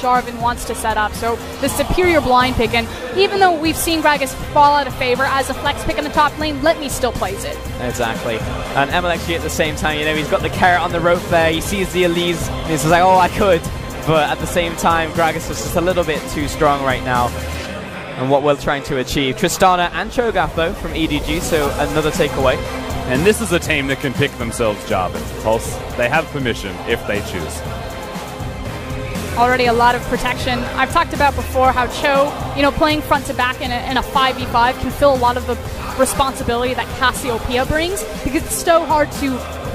Jarvan wants to set up. So the superior blind pick, and even though we've seen Gragas fall out of favor as a flex pick in the top lane, Let Me still plays it. Exactly. And MLXG at the same time, you know, he's got the carrot on the rope there. He sees the Elise, and he's like, oh, I could. But at the same time, Gragas is just a little bit too strong right now. And what we're trying to achieve. Tristana and Cho'Gath, though, from EDG, so another takeaway. And this is a team that can pick themselves Jarvan. Pulse, they have permission if they choose. Already a lot of protection. I've talked about before how Cho, you know, playing front to back in a 5v5 can fill a lot of the responsibility that Cassiopeia brings, because it's so hard to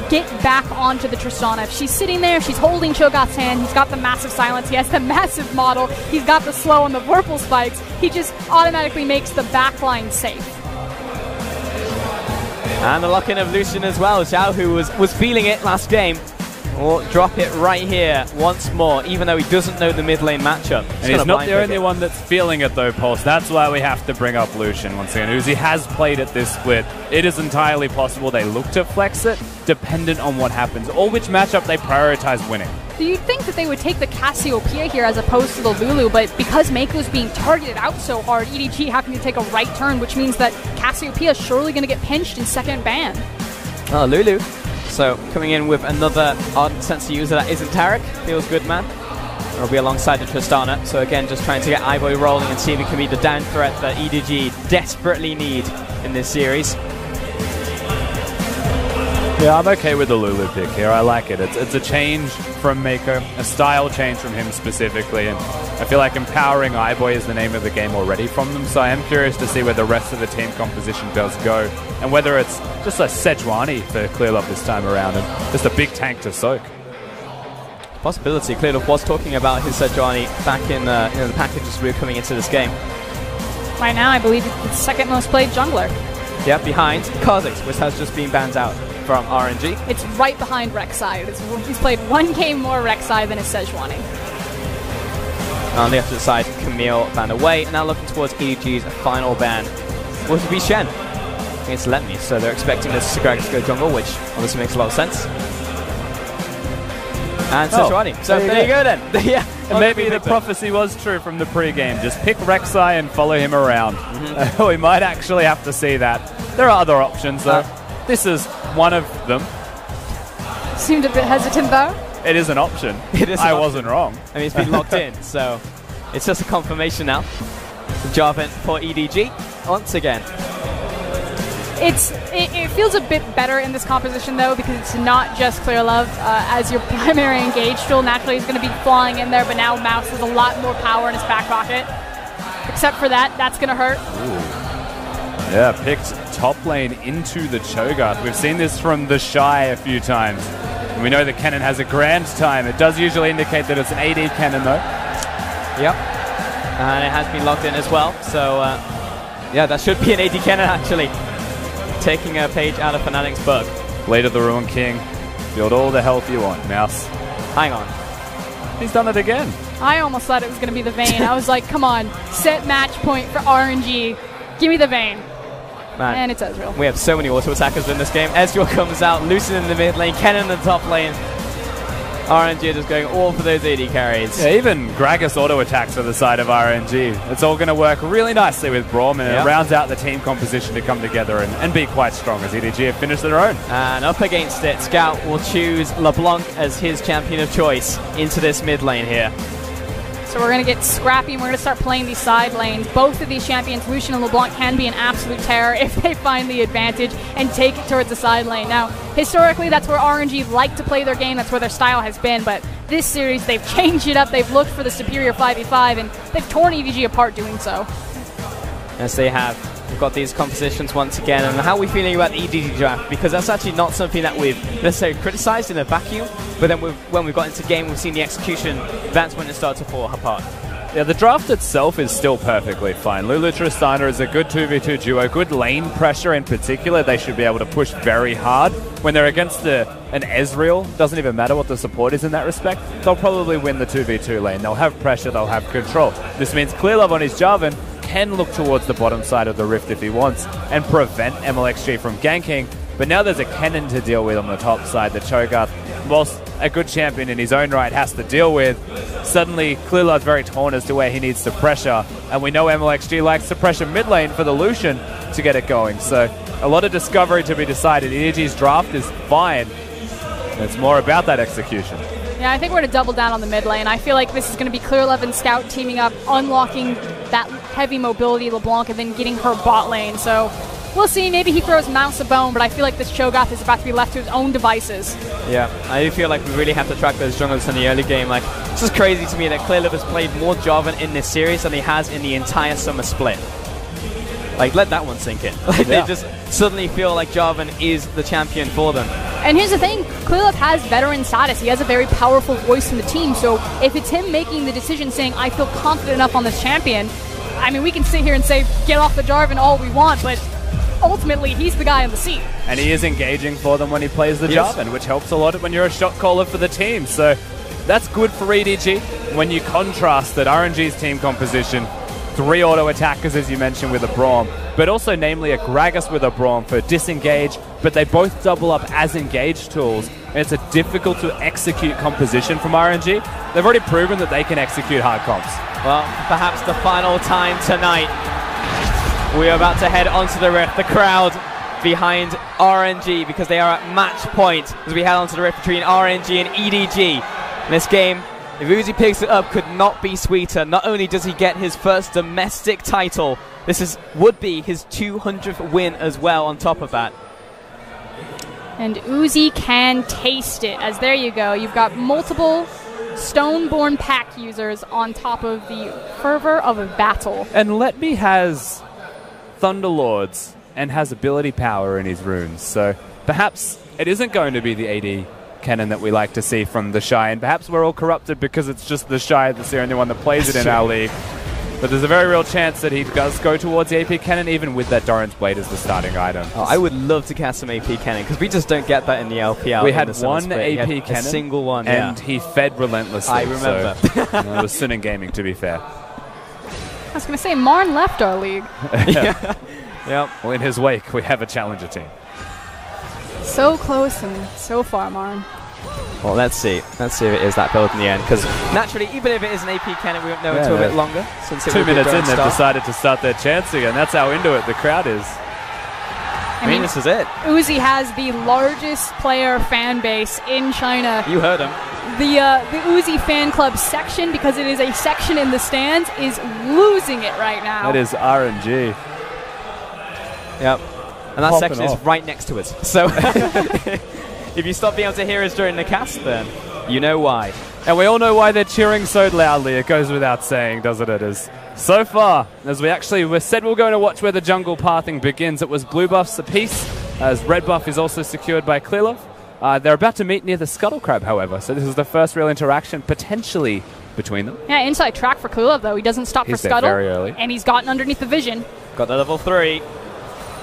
get back onto the Tristana. If she's sitting there, she's holding Cho'Gath's hand, he's got the massive silence, he has the massive model, he's got the slow and the Vorpal spikes, he just automatically makes the backline safe. And the lock-in of Lucian as well. Zhao, who was feeling it last game, will drop it right here once more, even though he doesn't know the mid lane matchup. And he's not the only one that's feeling it though, Pulse. That's why we have to bring up Lucian once again. Uzi has played it this split. It is entirely possible they look to flex it, dependent on what happens, or which matchup they prioritize winning. So you'd think that they would take the Cassiopeia here as opposed to the Lulu, but because Mako's being targeted out so hard, EDG having to take a right turn, which means that Cassiopeia is surely going to get pinched in second ban. Oh, Lulu. So coming in with another Ardent Sensor user that isn't Taric. Feels good, man. It'll be alongside the Tristana. So again, just trying to get Iboy rolling and see if he can be the down threat that EDG desperately need in this series. Yeah, I'm okay with the Lulu pick here. I like it. It's a change from Mako, a style change from him specifically, and I feel like empowering Iboy is the name of the game already from them, so I am curious to see where the rest of the team composition does go, and whether it's just a Sejuani for Clearlove this time around, and just a big tank to soak. Possibility. Clearlove was talking about his Sejuani back in the package as we were coming into this game. Right now, I believe it's the second most played jungler. Yeah, behind Kha'Zix, which has just been banned out from RNG. It's right behind Rek'Sai. He's played 1 game more Rek'Sai than his Sejuani. On the opposite side, Camille banned away, and now looking towards EDG's final ban. Will it be Shen against Let Me? So they're expecting this Gragas to go jungle, which obviously makes a lot of sense. And Sejuani. So there you go then. Yeah. And maybe the prophecy was true from the pre-game. Just pick Rek'Sai and follow him around. We might actually have to see that. There are other options though. This is one of them. Seemed a bit hesitant though. It is an option. It is. I wasn't wrong. I mean, it's been locked in, so it's just a confirmation now. Jarvan for EDG once again. It feels a bit better in this composition though, because it's not just Clearlove as your primary engage tool. Naturally, he's going to be flying in there, but now Mouse has a lot more power in his back pocket. Except for that, that's going to hurt. Ooh. Yeah, picked top lane into the Cho'Gath. We've seen this from the Shy a few times. And we know that Kennen has a grand time. It does usually indicate that it's an AD Kennen though. Yep. And it has been locked in as well. So, yeah, that should be an AD Kennen actually. Taking a page out of Fnatic's book. Blade of the Ruined King. Build all the health you want, Mouse. Hang on. He's done it again. I almost thought it was going to be the Vayne. I was like, come on, set match point for RNG. Give me the Vayne. Man, and it's Ezreal. We have so many auto attackers in this game. Ezreal comes out, Lucian in the mid lane, Kennen in the top lane. RNG just going all for those AD carries. Yeah, even Gragas auto attacks for the side of RNG. It's all going to work really nicely with Braum, and it rounds out the team composition to come together and be quite strong as EDG have finished their own. And up against it, Scout will choose LeBlanc as his champion of choice into this mid lane here. So we're going to get scrappy and we're going to start playing these side lanes. Both of these champions, Lucian and LeBlanc, can be an absolute terror if they find the advantage and take it towards the side lane. Now, historically, that's where RNG like to play their game. That's where their style has been. But this series, they've changed it up. They've looked for the superior 5v5, and they've torn EDG apart doing so. Yes, they have. We've got these compositions once again. And how are we feeling about the EDG draft? Because that's actually not something that we've necessarily criticized in a vacuum. But then when we've got into game, we've seen the execution. That's when it starts to fall apart. Yeah, the draft itself is still perfectly fine. Lulu Tristana is a good 2v2 duo, good lane pressure in particular. They should be able to push very hard. When they're against an Ezreal, doesn't even matter what the support is in that respect, they'll probably win the 2v2 lane. They'll have pressure, they'll have control. This means Clearlove on his Jarvan can look towards the bottom side of the Rift if he wants and prevent MLXG from ganking. But now there's a Kennen to deal with on the top side. The Cho'Gath, whilst a good champion in his own right has to deal with. Suddenly, Clearlove's very torn as to where he needs to pressure, and we know MLXG likes to pressure mid lane for the Lucian to get it going. So a lot of discovery to be decided. EDG's draft is fine. It's more about that execution. Yeah, I think we're going to double down on the mid lane. I feel like this is going to be Clearlove and Scout teaming up, unlocking that heavy mobility LeBlanc, and then getting her bot lane. So we'll see. Maybe he throws Mouse a bone, but I feel like this Cho'Gath is about to be left to his own devices. Yeah, I do feel like we really have to track those jungles in the early game. Like, it's just crazy to me that Clearlove has played more Jarvan in this series than he has in the entire summer split. Like, let that one sink in. Like, they just suddenly feel like Jarvan is the champion for them. And here's the thing, Clearlove has veteran status. He has a very powerful voice in the team, so if it's him making the decision saying, I feel confident enough on this champion, I mean, we can sit here and say, get off the Jarvan all we want, but ultimately, he's the guy on the seat. And he is engaging for them when he plays the Jarvan, which helps a lot when you're a shot caller for the team. So that's good for EDG when you contrast that RNG's team composition, 3 auto attackers, as you mentioned, with a Braum, but also namely a Gragas with a Braum for disengage, but they both double up as engage tools. And it's a difficult to execute composition from RNG. They've already proven that they can execute hard comps. Well, perhaps the final time tonight. We are about to head onto the Rift. The crowd behind RNG, because they are at match point as we head onto the Rift between RNG and EDG. And this game, if Uzi picks it up, could not be sweeter. Not only does he get his first domestic title, this would be his 200th win as well on top of that. And Uzi can taste it, as there you go. You've got multiple Stoneborn pack users on top of the fervor of a battle. And Letme has Thunderlords and has ability power in his runes, so perhaps it isn't going to be the AD cannon that we like to see from the Shy, and perhaps we're all corrupted because it's just the Shy that's the only one that plays it in our league. But there's a very real chance that he does go towards the AP cannon, even with that Doran's Blade as the starting item. Oh, I would love to cast some AP cannon, because we just don't get that in the LPL. We had one AP cannon, a single one, and he fed relentlessly. I remember. So, it was Sunin Gaming, to be fair. I was going to say, Marn left our league. Yep. Well, in his wake, we have a challenger team. So close and so far, Marn. Well, let's see. Let's see if it is that build in the end. Because naturally, even if it is an AP cannon, we won't know until a bit longer. Since 2 minutes in, they've decided to start their chance again. That's how into it the crowd is. I mean, this is it. Uzi has the largest player fan base in China. You heard him. The Uzi fan club section, because it is a section in the stands, is losing it right now. That is RNG. Yep. And that section is right next to us. So if you stop being able to hear us during the cast, then you know why. And we all know why they're cheering so loudly. It goes without saying, doesn't it? As so far, as we said we're going to watch where the jungle pathing begins, it was blue buffs apiece, as red buff is also secured by Clearlove. They're about to meet near the Scuttle Crab, however, so this is the first real interaction, potentially, between them. Yeah, inside track for Clearlove, though. He doesn't stop for Scuttle. Very early. And he's gotten underneath the vision. Got the level 3.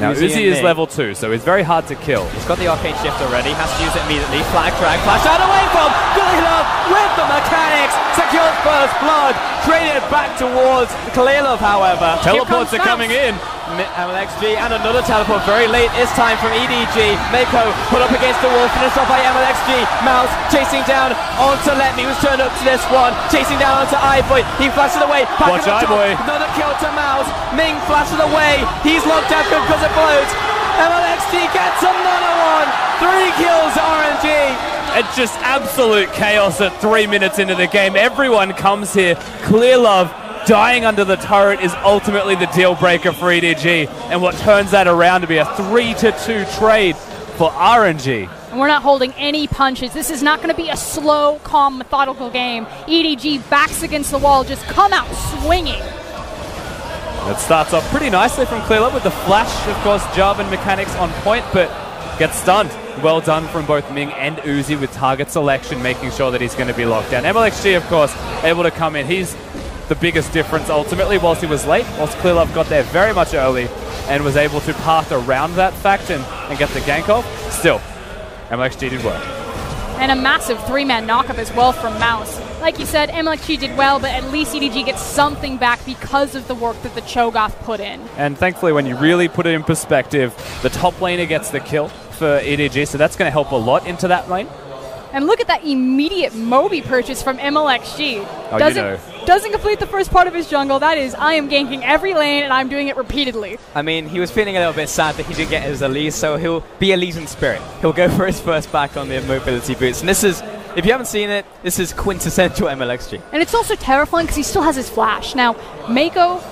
Now, Uzi is level 2, so he's very hard to kill. He's got the arcane shift already, has to use it immediately. Flag drag, flash out away from Clearlove with the mechanics. Secures first blood. Traded back towards Clearlove, however. Teleports are coming in. MLXG and another teleport very late this time from EDG. Mako put up against the wall, finished off by MLXG. Mouse chasing down onto Letme, who's turned up to this one. Chasing down onto iBoy. He flashes away. Watch iBoy. Another kill to Mouse. Ming flashes away. He's locked out because it floats. MLXG gets another one. 3 kills RNG. It's just absolute chaos at 3 minutes into the game. Everyone comes here. Clearlove dying under the turret is ultimately the deal breaker for EDG, and what turns that around to be a 3-2 trade for RNG. And we're not holding any punches. This is not going to be a slow, calm, methodical game. EDG backs against the wall, just come out swinging. It starts off pretty nicely from Clearlove with the flash, of course, Jarvan mechanics on point, but gets stunned. Well done from both Ming and Uzi with target selection, making sure that he's going to be locked down. MLXG, of course, able to come in. He's the biggest difference ultimately, whilst he was late, whilst Clearlove got there very much early and was able to path around that fact and get the gank off. Still, MLXG did work. And a massive 3-man knockup as well from Mouse. Like you said, MLXG did well, but at least EDG gets something back because of the work that the Cho'Gath put in. And thankfully, when you really put it in perspective, the top laner gets the kill for EDG, so that's going to help a lot into that lane. And look at that immediate Moby purchase from MLXG. Oh, Doesn't complete the first part of his jungle. That is, I am ganking every lane and I'm doing it repeatedly. I mean, he was feeling a little bit sad that he didn't get his Elise, so he'll be Elise in spirit. He'll go for his first back on the mobility boots. And this is, if you haven't seen it, this is quintessential MLXG. And it's also terrifying because he still has his flash. Now, Mako,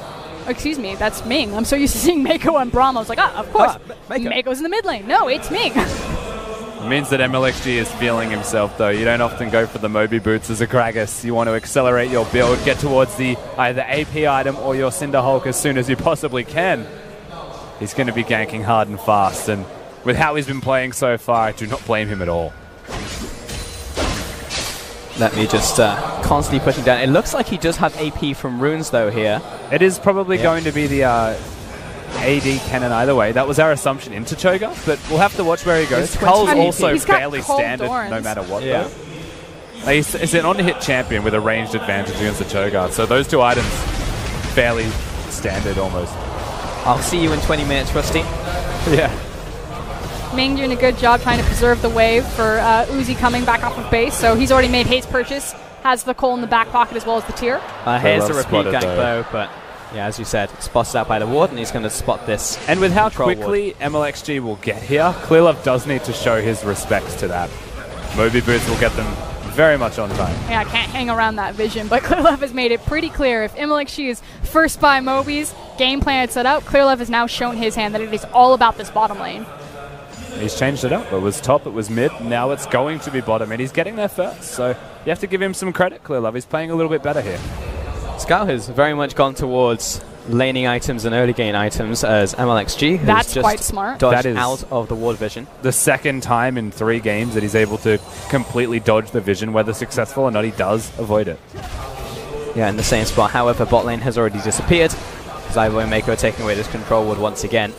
excuse me, that's Ming. I'm so used to seeing Mako and Braum. I was like, of course. Mako's in the mid lane. No, it's Ming. It means that MLXG is feeling himself, though. You don't often go for the Moby boots as a Gragas. You want to accelerate your build, get towards the either AP item or your Cinder Hulk as soon as you possibly can. He's going to be ganking hard and fast, and with how he's been playing so far, I do not blame him at all. Let me just constantly pushing down. It looks like he does have AP from runes, though, here. It is probably going to be the AD cannon either way. That was our assumption into Cho'Gath, but we'll have to watch where he goes. Cull's also fairly standard no matter what, though. He's an on-hit champion with a ranged advantage against the Cho'Gath, so those two items fairly standard almost. I'll see you in 20 minutes, Rusty. Yeah. Ming doing a good job trying to preserve the wave for Uzi coming back off of base, so he's already made his purchase, has the coal in the back pocket as well as the tier. Here's the repeat gank though, but yeah, as you said, spotted out by the ward, and he's going to spot this. And with how quickly MLXG will get here, Clearlove does need to show his respects to that. Moby boots will get them very much on time. Yeah, I can't hang around that vision, but Clearlove has made it pretty clear. If MLXG is first by Mobies, game plan set out, Clearlove has now shown his hand that it is all about this bottom lane. He's changed it up. It was top, it was mid, now it's going to be bottom, and he's getting there first. So you have to give him some credit, Clearlove. He's playing a little bit better here. Scout has very much gone towards laning items and early game items as MLXG has That's just quite smart. dodged out of the ward vision. The second time in 3 games that he's able to completely dodge the vision, whether successful or not, he does avoid it. Yeah, in the same spot. However, bot lane has already disappeared as Ivo and Mako are taking away this control ward once again.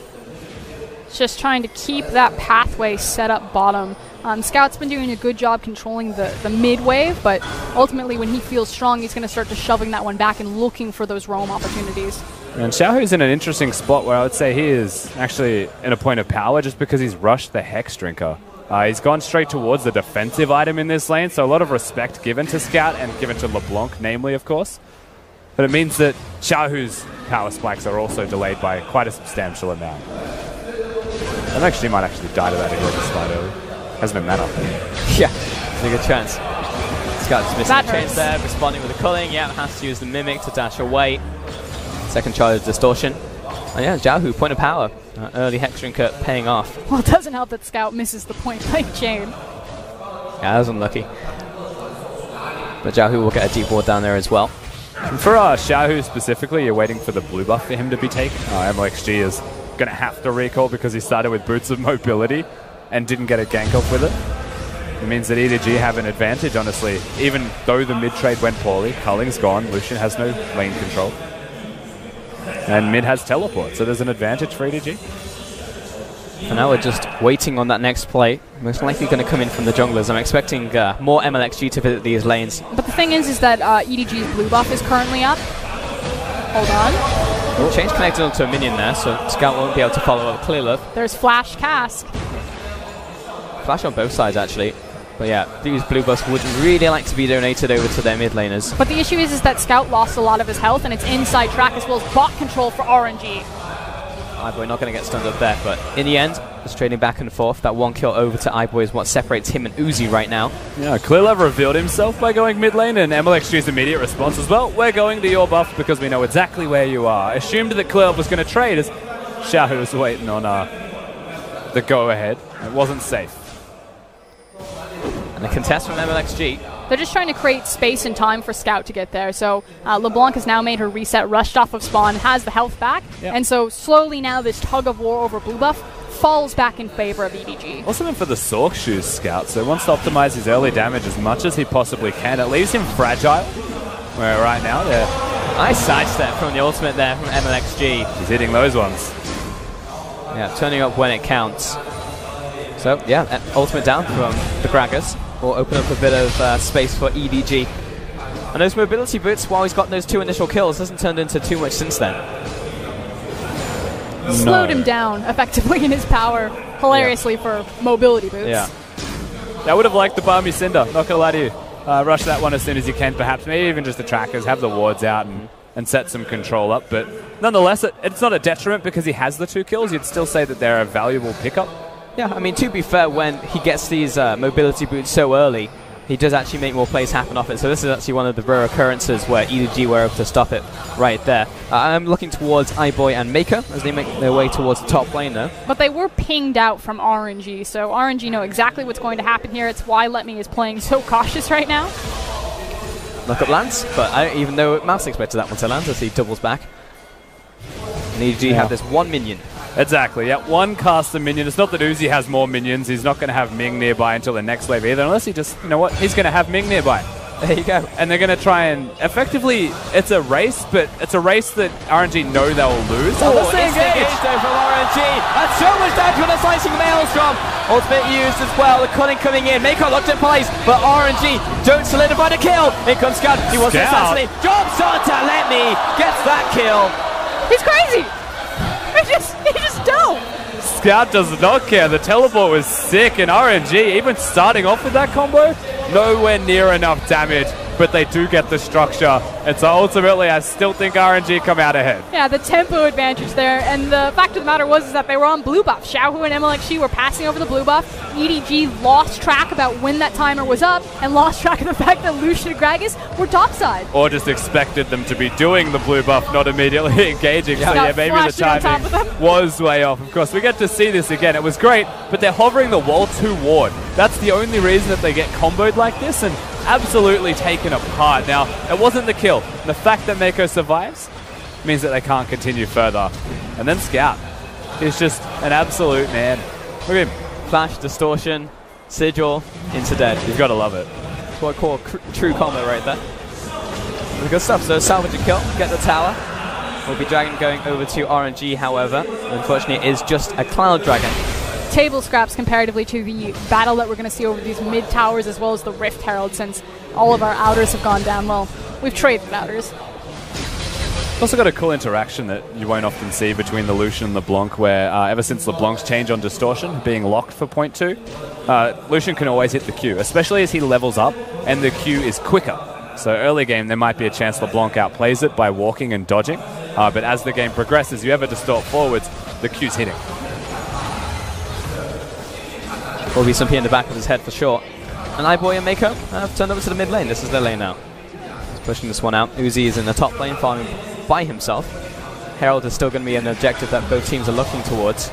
Just trying to keep that pathway set up bottom. Scout's been doing a good job controlling the mid wave, but ultimately when he feels strong, he's going to start to shoving that one back and looking for those roam opportunities. And Xiaohu's in an interesting spot where I would say he is actually in a point of power just because he's rushed the Hex Drinker. He's gone straight towards the defensive item in this lane, so a lot of respect given to Scout and given to LeBlanc, namely, of course. But it means that Xiaohu's power spikes are also delayed by quite a substantial amount. And actually might actually die to that again this slide early. Has no mana. Yeah, there's a good chance. Scout's missing the chains there, responding with a culling. Yeah, has to use the Mimic to dash away. Second charge of Distortion. And yeah, Xiaohu, point of power. Early Hex Drinker paying off. Well, it doesn't help that Scout misses the point blank chain. Yeah, that was unlucky. But Xiaohu will get a deep ward down there as well. And for Xiaohu specifically, you're waiting for the blue buff for him to be taken. MLXG is going to have to recall because he started with Boots of Mobility and didn't get a gank off with it. It means that EDG have an advantage, honestly. Even though the mid trade went poorly, Culling's gone, Lucian has no lane control. And mid has teleport, so there's an advantage for EDG. For now, we're just waiting on that next play. Most likely going to come in from the junglers. I'm expecting more MLXG to visit these lanes. But the thing is that EDG's blue buff is currently up. Hold on. Change connected onto a minion there, so Scout won't be able to follow up Clearlove. There's Flash Cask. Flash on both sides, actually. But yeah, these blue buffs would really like to be donated over to their mid laners. But the issue is that Scout lost a lot of his health, and it's inside track as well as bot control for RNG. Iboy not going to get stunned up there, but in the end, just trading back and forth. That one kill over to Iboy is what separates him and Uzi right now. Yeah, Clearlove revealed himself by going mid lane, and MLXG's immediate response as well. We're going to your buff because we know exactly where you are. Assumed that Clearlove was going to trade as Xiaohu was waiting on the go-ahead. It wasn't safe. And the contest from MLXG. They're just trying to create space and time for Scout to get there. So LeBlanc has now made her reset, rushed off of spawn, has the health back. Yep. And so slowly now this tug of war over blue buff falls back in favor of EDG. Also for the Sork Shoes Scout, so wants to optimize his early damage as much as he possibly can. It leaves him fragile, where right now they're... Nice sidestep from the ultimate there from MLXG. He's hitting those ones. Yeah, turning up when it counts. So yeah, ultimate down from the Gragas. Will open up a bit of space for EDG. And those mobility boots, while he's got those 2 initial kills, hasn't turned into too much since then. Slowed him down effectively in his power, hilariously for mobility boots. Yeah. I would have liked the Balmy Cinder, not going to lie to you. Rush that one as soon as you can, perhaps. Maybe even just the trackers, have the wards out and set some control up. But nonetheless, it's not a detriment because he has the 2 kills. You'd still say that they're a valuable pickup. Yeah, I mean, to be fair, when he gets these mobility boots so early, he does actually make more plays happen off it. So this is actually one of the rare occurrences where EDG were able to stop it right there. I'm looking towards iBoy and Maker as they make their way towards the top lane now. But they were pinged out from RNG, so RNG know exactly what's going to happen here. It's why Letme is playing so cautious right now. Look up Lance, but even though Mouse expected that one to land as he doubles back. And EDG have this 1 minion. Exactly, yeah. 1 caster minion. It's not that Uzi has more minions. He's not going to have Ming nearby until the next wave either, unless he just, you know what, he's going to have Ming nearby. There you go. And they're going to try and, effectively, it's a race, but it's a race that RNG know they'll lose. Oh, instant engage though from RNG. That's so much damage with a slicing maelstrom. Ultimate used as well, the cutting coming in. Mako locked in place, but RNG don't solidify the kill. In comes Scout. He wants to assassinate. Drops onto Letme. Gets that kill. He's crazy. He just don't. Scout does not care. The teleport was sick, and RNG, even starting off with that combo, nowhere near enough damage, but they do get the structure. And so ultimately, I still think RNG come out ahead. Yeah, the tempo advantage there, and the fact of the matter was is that they were on blue buff. Xiaohu and MLXG were passing over the blue buff. EDG lost track about when that timer was up, and lost track of the fact that Lucian and Gragas were topside. Or just expected them to be doing the blue buff, not immediately engaging. So yeah, maybe the timing was way off. Of course, we get to see this again. It was great, but they're hovering the wall to ward. That's the only reason that they get comboed like this, and absolutely taken apart. Now, it wasn't the kill. The fact that Mako survives means that they can't continue further. And then Scout is just an absolute man. Look at him. Flash, distortion, sigil, into dead. You've got to love it. That's what I call true combo right there. Good stuff. So salvage a kill, get the tower. Will be Dragon going over to RNG, however. Unfortunately, it is just a Cloud Dragon. Table scraps comparatively to the battle that we're going to see over these mid towers as well as the Rift Herald, since all of our outers have gone down. Well, we've traded outers. Also got a cool interaction that you won't often see between the Lucian and LeBlanc, where ever since LeBlanc's change on Distortion, being locked for point 2, Lucian can always hit the Q, especially as he levels up and the Q is quicker. So early game, there might be a chance LeBlanc outplays it by walking and dodging, but as the game progresses, you ever distort forwards, the Q's hitting. Will be something in the back of his head for sure. And iBoy and Mako have turned over to the mid lane. This is their lane now. He's pushing this one out. Uzi is in the top lane, farming by himself. Herald is still going to be an objective that both teams are looking towards.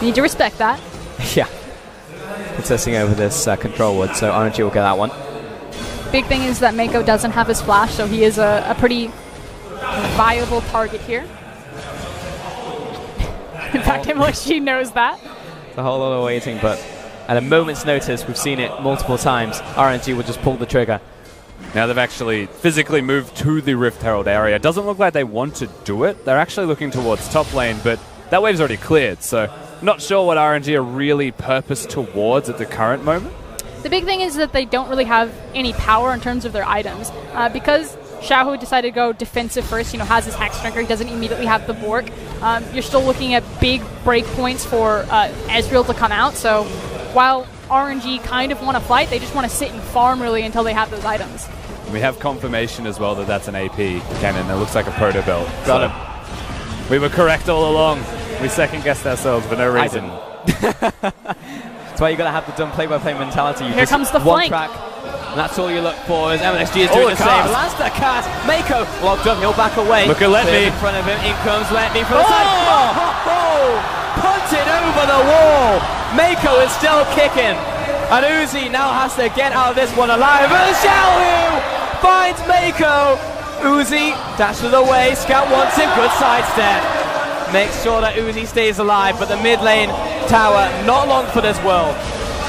Need to respect that. Yeah. Contesting over this control ward, so RNG will get that one. Big thing is that Mako doesn't have his flash, so he is a pretty viable target here. In fact, MLXG knows that. A whole lot of waiting, but at a moment's notice, we've seen it multiple times, RNG will just pull the trigger. Now they've actually physically moved to the Rift Herald area. It doesn't look like they want to do it. They're actually looking towards top lane, but that wave's already cleared, so not sure what RNG are really purposed towards at the current moment. The big thing is that they don't really have any power in terms of their items. Because Xiaohu decided to go defensive first, has his Hex Drinker, he doesn't immediately have the Bork. You're still looking at big break points for Ezreal to come out, so while RNG kind of want to fight, they just want to sit and farm really until they have those items. We have confirmation as well that that's an AP cannon. It looks like a proto belt. Got him. We were correct all along. We second-guessed ourselves for no reason. That's why you got to have the dumb play-by-play mentality. Here comes the one flank. Track, and that's all you look for, as MLXG is doing the same. Last that cast, Mako locked up, he'll back away. Look at Letme. In front of him, in comes Letme from the side. Punted over the wall. Mako is still kicking. And Uzi now has to get out of this one alive. And Xiaohu finds Mako. Uzi dashes away. Scout wants him. Good sidestep. Makes sure that Uzi stays alive. But the mid lane tower, not long for this world.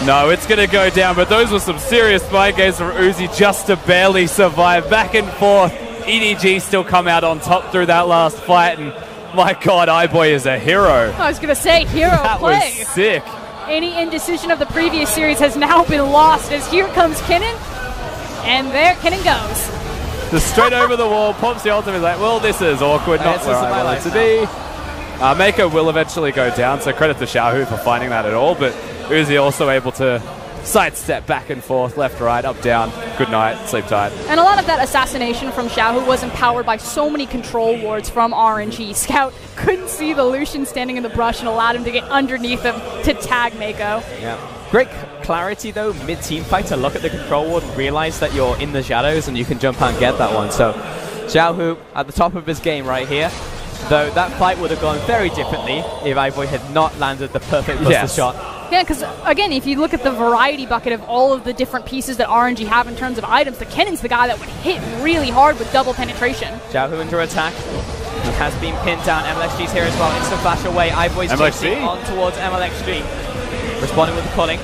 No, it's going to go down. But those were some serious mind games from Uzi just to barely survive. Back and forth. EDG still come out on top through that last fight. And my God, iBoy is a hero. I was going to say, hero that play. That was sick. Any indecision of the previous series has now been lost, as here comes Kinnan, and there Kinnan goes. Just straight over the wall, pops the ultimate, like, well, this is awkward, not where I want it to be. Mako will eventually go down, so credit to Xiaohu for finding that at all, but Uzi also able to sidestep back and forth, left, right, up, down. Good night, sleep tight. And a lot of that assassination from Xiaohu was empowered by so many control wards from RNG. Scout couldn't see the Lucian standing in the brush and allowed him to get underneath him to tag Mako. Yeah. Great clarity, though, mid-team fight to look at the control ward and realize that you're in the shadows and you can jump out and get that one. So Xiaohu at the top of his game right here. Though that fight would have gone very differently if iBoy had not landed the perfect buster shot. Yeah, because, again, if you look at the variety bucket of all of the different pieces that RNG have in terms of items, the Kennon's the guy that would hit really hard with double penetration. Xiaohu under attack. He has been pinned down. MLXG's here as well. Instant flash away. iBoy's chasing on towards MLXG. Responding with the pulling.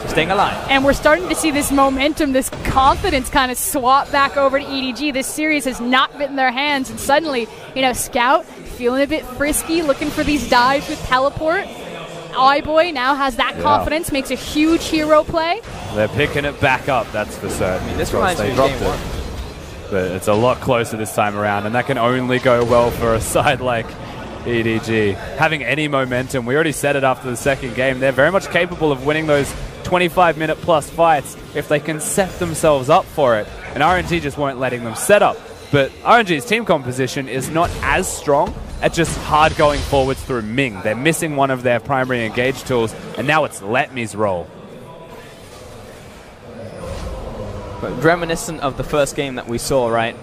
So staying alive. And we're starting to see this momentum, this confidence kind of swap back over to EDG. This series has not been in their hands, and suddenly, you know, Scout feeling a bit frisky, looking for these dives with teleport. iBoy now has that confidence, makes a huge hero play. They're picking it back up, that's for certain. I mean, this reminds me of game one. But it's a lot closer this time around, and that can only go well for a side like EDG. Having any momentum, we already said it after the second game, they're very much capable of winning those 25-minute plus fights if they can set themselves up for it. And RNG just weren't letting them set up. But RNG's team composition is not as strong at just hard going forwards through Ming. They're missing one of their primary engage tools, and now it's Let Me's role. But reminiscent of the first game that we saw, right?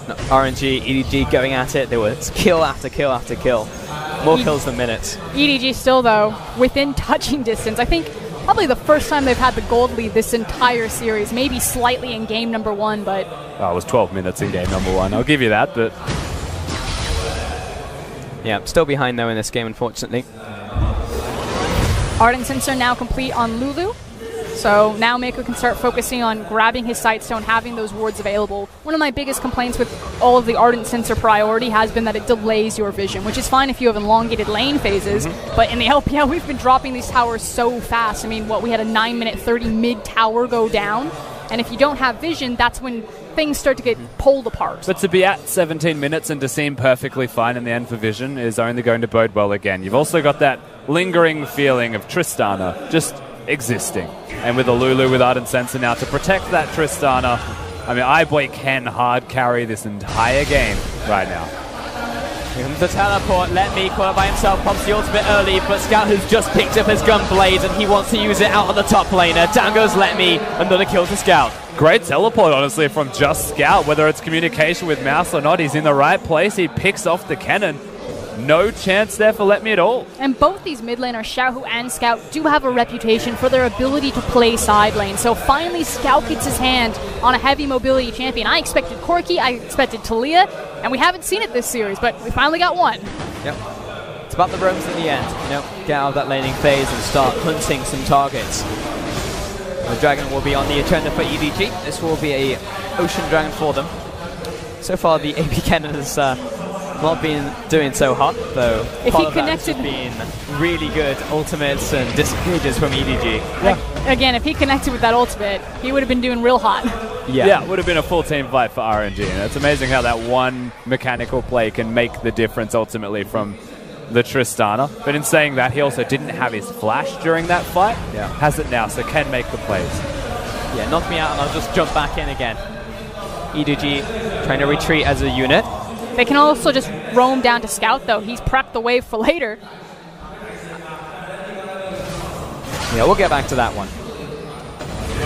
RNG, EDG going at it. There was kill after kill after kill. More kills than minutes. EDG still, though, within touching distance. I think probably the first time they've had the gold lead this entire series. Maybe slightly in game number one, but... Oh, it was 12 minutes in game number one. I'll give you that, but... Yeah, still behind, though, in this game, unfortunately. Ardent Sensor now complete on Lulu. So now Mako can start focusing on grabbing his Sightstone, having those wards available. One of my biggest complaints with all of the Ardent Sensor priority has been that it delays your vision, which is fine if you have elongated lane phases, but in the LPL we've been dropping these towers so fast. I mean, what, we had a 9-minute 30 mid-tower go down, and if you don't have vision, that's when things start to get pulled apart. But to be at 17 minutes and to seem perfectly fine in the end for vision is only going to bode well again. You've also got that lingering feeling of Tristana just existing. And with a Lulu with Ardent Sensor now to protect that Tristana, I mean, iBoy can hard carry this entire game right now. Here comes the teleport. Let Me caught up by himself, pops the ultimate early, but Scout has just picked up his gun blades and he wants to use it out on the top laner. Down goes Let Me, another kill to Scout. Great teleport, honestly, from just Scout. Whether it's communication with Mouse or not, he's in the right place. He picks off the cannon. No chance there for Let Me at all. And both these mid laners, Xiaohu and Scout, do have a reputation for their ability to play side lane. So finally Scout gets his hand on a heavy mobility champion. I expected Corki, I expected Talia, and we haven't seen it this series, but we finally got one. Yep. It's about the roams in the end. You know, get out of that laning phase and start hunting some targets. The Dragon will be on the agenda for EDG. This will be a Ocean Dragon for them. So far the AP Cannon has not been doing so hot, though. If he connected, been really good ultimates and disengages from EDG. Yeah. Again, if he connected with that ultimate, he would have been doing real hot. Yeah, it would have been a full team fight for RNG. And it's amazing how that one mechanical play can make the difference ultimately from the Tristana. But in saying that, he also didn't have his flash during that fight. Yeah. Has it now, so can make the plays. Yeah, knock me out and I'll just jump back in again. EDG trying to retreat as a unit. They can also just roam down to Scout, though. He's prepped the wave for later. Yeah, we'll get back to that one.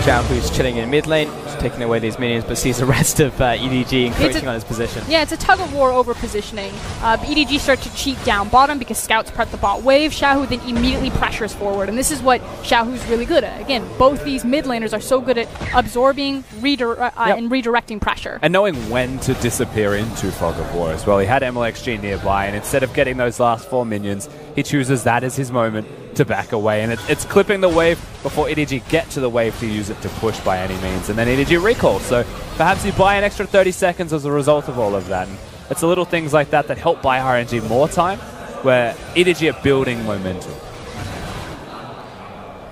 Xiao, who's chilling in mid lane, just taking away these minions, but sees the rest of EDG encroaching on his position. Yeah, it's a tug-of-war over positioning. EDG start to cheat down bottom because Scouts prep the bot wave. Xiaohu then immediately pressures forward, and this is what Xiaohu's really good at. Again, both these mid laners are so good at absorbing and redirecting pressure. And knowing when to disappear into Fog of War as well. He had MLXG nearby, and instead of getting those last 4 minions, he chooses that as his moment to back away, and it's clipping the wave before EDG get to the wave to use it to push by any means, and then EDG recalls. So perhaps you buy an extra 30 seconds as a result of all of that. And it's the little things like that that help buy RNG more time, where EDG are building momentum.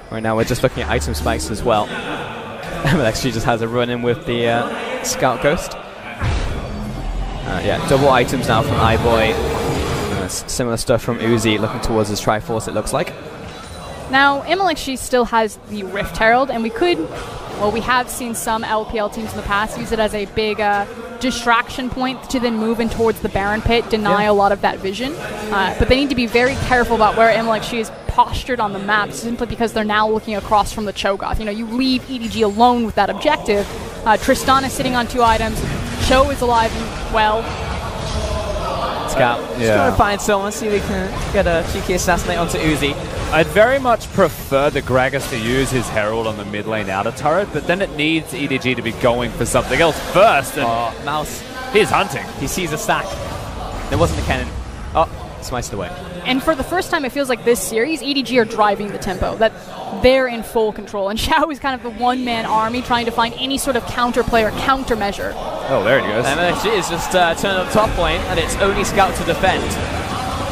Right now we're just looking at item spikes as well. MLXG just has a run-in with the Scout Ghost. Yeah, double items now from iBoy. Similar stuff from Uzi, looking towards his Triforce, it looks like. Now, MLXG still has the Rift Herald, and we have seen some LPL teams in the past use it as a big distraction point to then move in towards the Baron pit, deny a lot of that vision. But they need to be very careful about where MLXG is postured on the map, simply because they're now looking across from the Cho'Gath. You know, you leave EDG alone with that objective. Tristana is sitting on 2 items. Cho is alive and well. Scout. Just trying to find someone, see if we can get a cheeky assassinate onto Uzi. I'd very much prefer the Gragas to use his Herald on the mid lane outer turret, but then it needs EDG to be going for something else first. And Mouse. He's hunting. He sees a stack. There wasn't a cannon. Oh, sliced away. And for the first time, it feels like this series, EDG are driving the tempo. That they're in full control. And Xiao is kind of the one-man army trying to find any sort of counterplay or countermeasure. Oh, there he goes. MLXG is just turned up top lane, and it's only Scout to defend.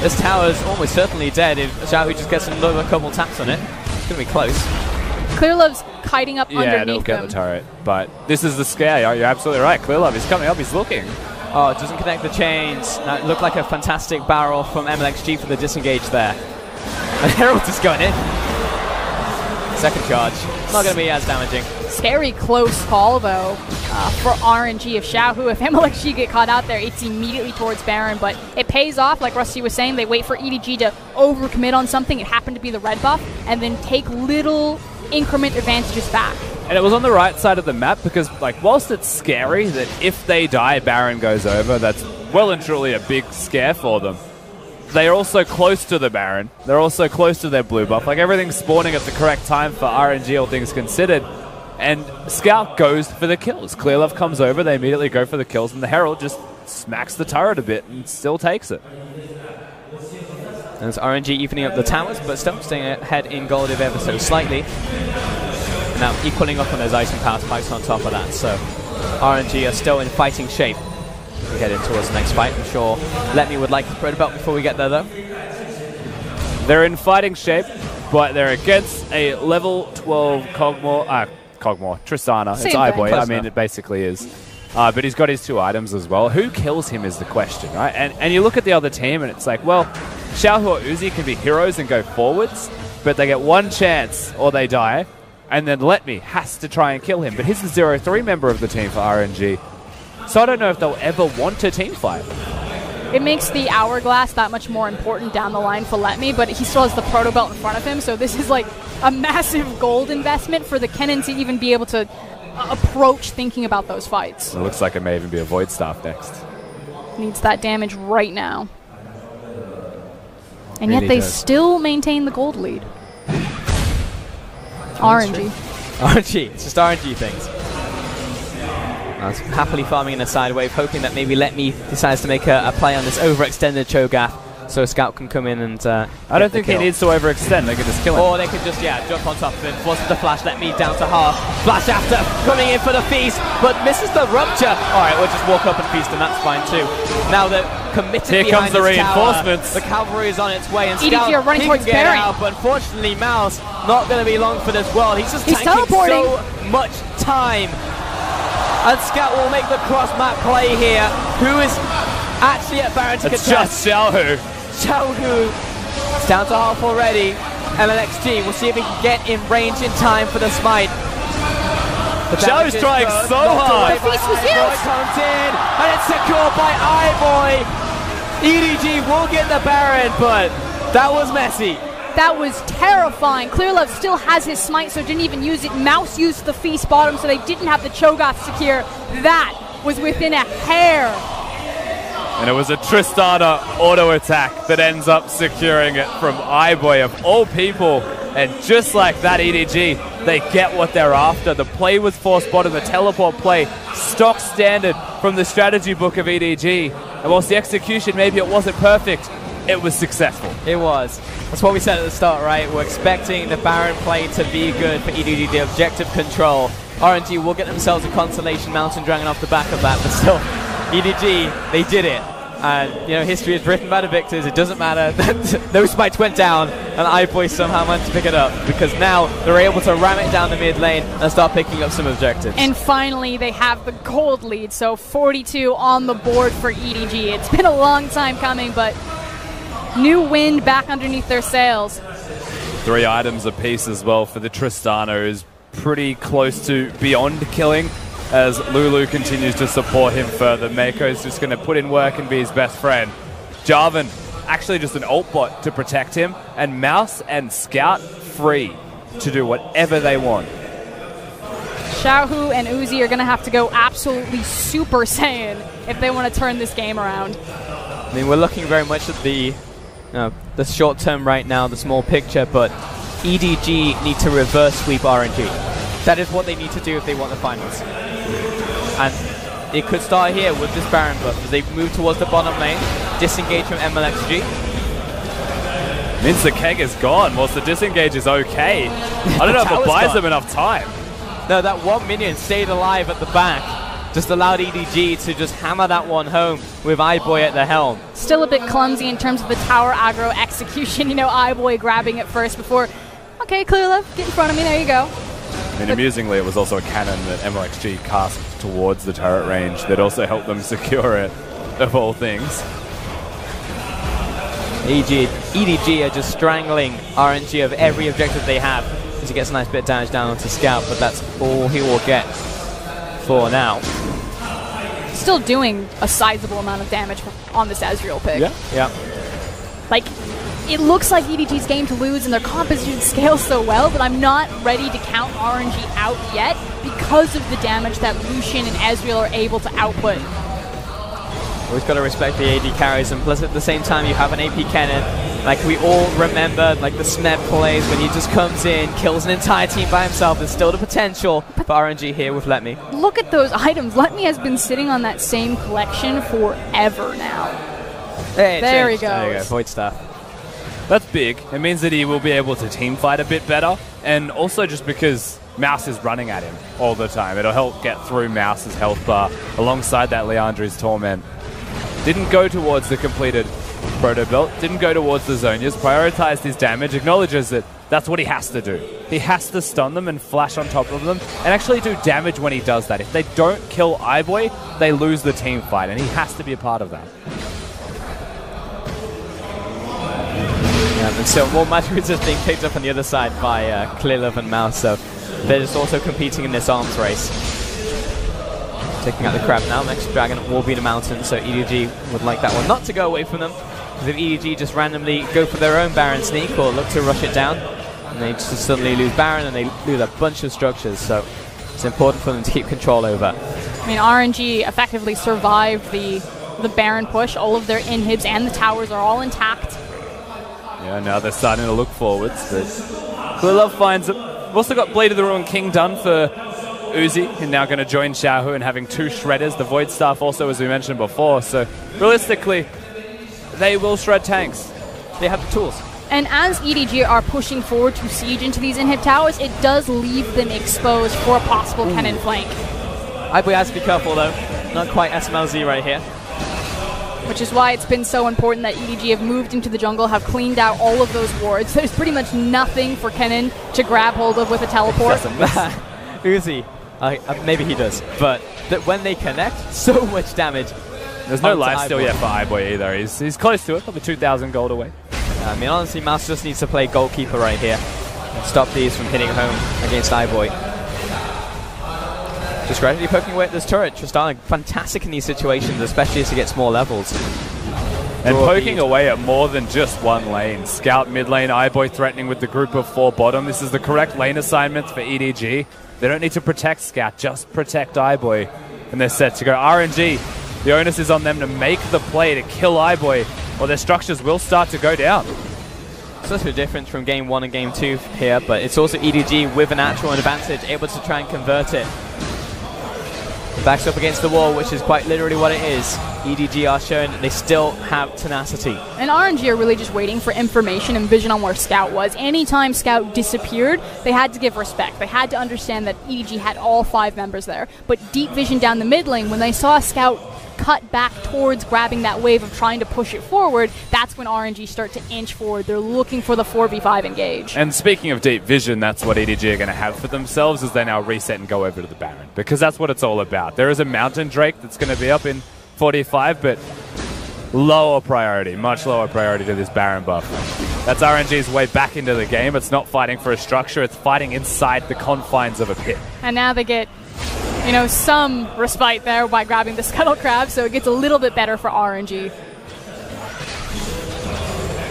This tower's almost certainly dead if Xiao just gets another couple taps on it. It's going to be close. Clearlove's kiting up underneath they'll get them. the turret. But this is the scare. You're absolutely right. Clearlove is coming up. He's looking. Oh, it doesn't connect the chains. Now, it looked like a fantastic barrel from MLXG for the disengage there. And Herald just going in. Second charge. Not going to be as damaging. Scary close call, though, for RNG of Xiao, if MLXG get caught out there, it's immediately towards Baron, but it pays off, like Rusty was saying. They wait for EDG to overcommit on something. It happened to be the red buff, and then take little increment advantages back. And it was on the right side of the map because, like, whilst it's scary that if they die, Baron goes over, that's well and truly a big scare for them. They're also close to the Baron. They're also close to their blue buff. Like, everything's spawning at the correct time for RNG, all things considered. And Scout goes for the kills. Clearlove comes over, they immediately go for the kills, and the Herald just smacks the turret a bit and still takes it. And it's RNG evening up the towers, but still staying ahead in gold ever so slightly. Now equaling up on those ice and power spikes on top of that, so RNG are still in fighting shape. We head in towards the next fight. I'm sure Let Me would like to spread about before we get there, though. They're in fighting shape, but they're against a level 12 Tristana. It's iBoy. I mean, it basically is. But he's got his 2 items as well. Who kills him is the question, right? And you look at the other team, and it's like, well, Xiao or Uzi can be heroes and go forwards, but they get 1 chance or they die. And then Let Me has to try and kill him. But he's the 0-3 member of the team for RNG. So I don't know if they'll ever want to team fight. It makes the Hourglass that much more important down the line for Let Me, but he still has the Proto Belt in front of him, so this is like a massive gold investment for the Kennen to even be able to approach thinking about those fights. It looks like it may even be a Void Staff next. Needs that damage right now. And yet they still maintain the gold lead. RNG. RNG. It's just RNG things. Happily farming in a side wave, hoping that maybe Let Me decides to make a play on this overextended Cho'Gath, so Scout can come in and I don't think he needs to overextend. They could just kill him. Or they could just, jump on top of him, force the flash, Let Me down to half. Flash after, coming in for the feast, but misses the rupture. Alright, we'll just walk up and feast, and that's fine too. Now they're committed Here behind comes the this reinforcements. Tower. The cavalry is on its way, and EDG Scout are running towards can get Baron. out, but unfortunately Mouse not going to be long for this world. He's tanking teleporting. so much time. And Scout will make the cross-map play here. Who is actually at Baron to It's contest? just Xiaohu. Xiaohu. It's down to half already. MLXG, we'll see if he can get in range in time for the smite. Xiaohu's trying so hard. The feast was used. Comes in, and it's secured by iBoy. EDG will get the Baron, but that was messy. That was terrifying. Clearlove still has his smite, so didn't even use it. Mouse used the feast bottom, so they didn't have the Cho'Gath secure. That was within a hair. And it was a Tristana auto attack that ends up securing it from iBoy of all people. And just like that, EDG, they get what they're after. The play was force bottom, the teleport play, stock standard from the strategy book of EDG. And whilst the execution, maybe it wasn't perfect, it was successful. It was. That's what we said at the start, right? We're expecting the Baron play to be good for EDG, the objective control. RNG will get themselves a Constellation Mountain Dragon off the back of that, but still, EDG, they did it. And, you know, history is written by the victors. It doesn't matter. Those spikes went down, and iBoy somehow managed to pick it up, because now they're able to ram it down the mid lane and start picking up some objectives. And finally, they have the gold lead, so 42 on the board for EDG. It's been a long time coming, but new wind back underneath their sails. 3 items apiece as well for the Tristana, who's pretty close to beyond killing as Lulu continues to support him further. Mako's just going to put in work and be his best friend. Jarvan, actually just an ult bot to protect him, and Mouse and Scout free to do whatever they want. Xiaohu and Uzi are going to have to go absolutely Super Saiyan if they want to turn this game around. I mean, we're looking very much at the short term right now, the small picture, but EDG need to reverse sweep RNG. That is what they need to do if they want the finals. And it could start here with this Baron buff as they move towards the bottom lane, disengage from MLXG. Means the keg is gone, whilst the disengage is okay. I don't know if it buys them enough time. No, that one minion stayed alive at the back. Just allowed EDG to just hammer that one home with iBoy at the helm. Still a bit clumsy in terms of the tower aggro execution. You know, iBoy grabbing it first before, okay, clear left, get in front of me, there you go. And amusingly, it was also a cannon that MLXG cast towards the turret range that also helped them secure it, of all things. EDG are just strangling RNG of every objective they have as he gets a nice bit of damage down onto Scout, but that's all he will get for now. Still doing a sizable amount of damage on this Ezreal pick. Yeah. Like, it looks like EDG's game to lose and their composition scales so well, but I'm not ready to count RNG out yet because of the damage that Lucian and Ezreal are able to output. Always got to respect the AD carries, and plus at the same time you have an AP cannon. Like we all remember, like the Smed plays when he just comes in, kills an entire team by himself. There's still the potential for RNG here with Let Me. Look at those items. Let Me has been sitting on that same collection forever now. Hey, there he goes. There you go, Void Staff. That's big. It means that he will be able to team fight a bit better, and also just because Mouse is running at him all the time, it'll help get through Mouse's health bar alongside that Leandri's Torment. Didn't go towards the completed Proto Belt, didn't go towards the Zonias, prioritized his damage, acknowledges that that's what he has to do. He has to stun them and flash on top of them and actually do damage when he does that. If they don't kill iBoy, they lose the team fight, and he has to be a part of that. Yeah, and so more magic is just being picked up on the other side by Clearlove and Mouse, so they're just also competing in this arms race. Taking out the crab now. Next dragon will be the mountain, so EDG would like that one not to go away from them. Because if EDG just randomly go for their own Baron sneak or look to rush it down, and they just suddenly lose Baron and they lose a bunch of structures, so it's important for them to keep control over. I mean, RNG effectively survived the Baron push. All of their inhibs and the towers are all intact. Yeah, now they're starting to look forwards, but Clearlove finds it. We've also got Blade of the Ruined King done for Uzi, and now going to join Xiaohu and having 2 shredders. The Void Staff also, as we mentioned before, so realistically, they will shred tanks. They have the tools. And as EDG are pushing forward to siege into these inhib towers, it does leave them exposed for a possible cannon flank. iBoy has to be careful though. Not quite SMLZ right here. Which is why it's been so important that EDG have moved into the jungle, have cleaned out all of those wards. There's pretty much nothing for Kennen to grab hold of with a teleport. Uzi, maybe he does, but that when they connect, so much damage. There's no lifesteal yet for iBoy either. He's close to it, probably 2,000 gold away. I mean, honestly, Mouse just needs to play goalkeeper right here and stop these from hitting home against iBoy. Just gradually poking away at this turret. Tristana fantastic in these situations, especially as he gets more levels. And poking away at more than just one lane. Scout mid lane, iBoy threatening with the group of 4 bottom. This is the correct lane assignments for EDG. They don't need to protect Scout, just protect iBoy. And they're set to go RNG. The onus is on them to make the play to kill iBoy, or their structures will start to go down. Such a difference from game 1 and game 2 here, but it's also EDG with a natural advantage, able to try and convert it. Backs up against the wall, which is quite literally what it is. EDG are showing that they still have tenacity. And RNG are really just waiting for information and vision on where Scout was. Anytime Scout disappeared, they had to give respect. They had to understand that EDG had all 5 members there. But deep vision down the mid lane, when they saw Scout cut back towards grabbing that wave of trying to push it forward, that's when RNG start to inch forward. They're looking for the 4v5 engage. And speaking of deep vision, that's what EDG are going to have for themselves as they now reset and go over to the Baron. Because that's what it's all about. There is a Mountain Drake that's going to be up in 45, but lower priority, much lower priority to this Baron buff. That's RNG's way back into the game. It's not fighting for a structure, it's fighting inside the confines of a pit. And now they get, you know, some respite there by grabbing the Scuttle Crab, so it gets a little bit better for RNG.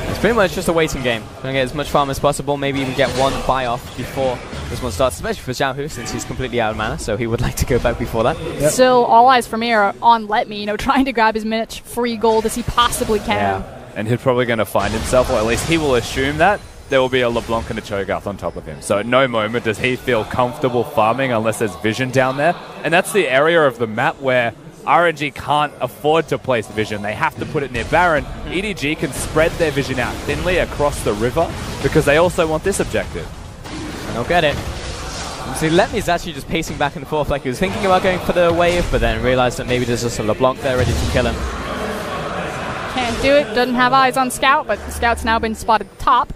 It's pretty much just a waiting game. Trying to get as much farm as possible, maybe even get one buy-off before this one starts, especially for Xiaohu, since he's completely out of mana, so he would like to go back before that. Yep. Still, all eyes for me are on Let Me, you know, trying to grab as much free gold as he possibly can. Yeah. And he's probably going to find himself, or at least he will assume that, there will be a LeBlanc and a Cho'Gath on top of him. So at no moment does he feel comfortable farming unless there's vision down there. And that's the area of the map where RNG can't afford to place vision. They have to put it near Baron. EDG can spread their vision out thinly across the river because they also want this objective. And they'll get it. See, Letme's actually just pacing back and forth like he was thinking about going for the wave, but then realized that maybe there's just a LeBlanc there ready to kill him. Can't do it. Doesn't have eyes on Scout, but the Scout's now been spotted top.